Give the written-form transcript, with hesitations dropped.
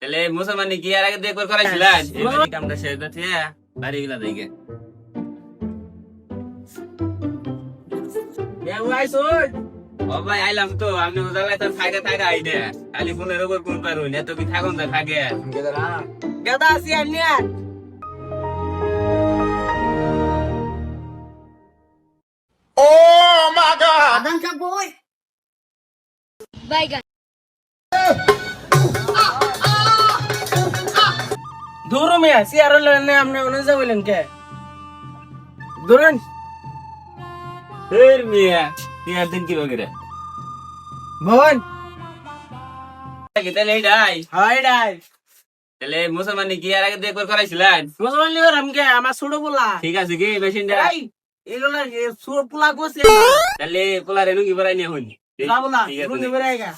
তাহলে মুসলমান কি আর আগে দেখবার করাইছিলেন এই কামটা শেষ করতে বাড়ি গেলা দেখে ও ভাই আইলাম তো আমি উজালাই তো থাকে থাকে আই দে খালি ফোনের উপর কোন পারুন এত কি থাকুন তো থাকে গেদা আসি আনিয়া আদান সব বই দূর মিয়া সিয়ার লেনে আপনি ওনে যাবেন কে দূরন ফের মিয়া তিন দিন কি বগরে ভবন তাহলে এইটাই হাই ডাই তাহলে মুসলমান কি আর আগে দেখবার করাইছিলেন মুসলমান লিওর আমকে আমার ছোট পোলা ঠিক আছে কি মেশিন দে এই এগুলা ছোট পোলা কোসে তাহলে পোলা রেনু কি বড়াই নিয়ে হইনি যাবো না ঠিক আছে রুনি বেরাইগা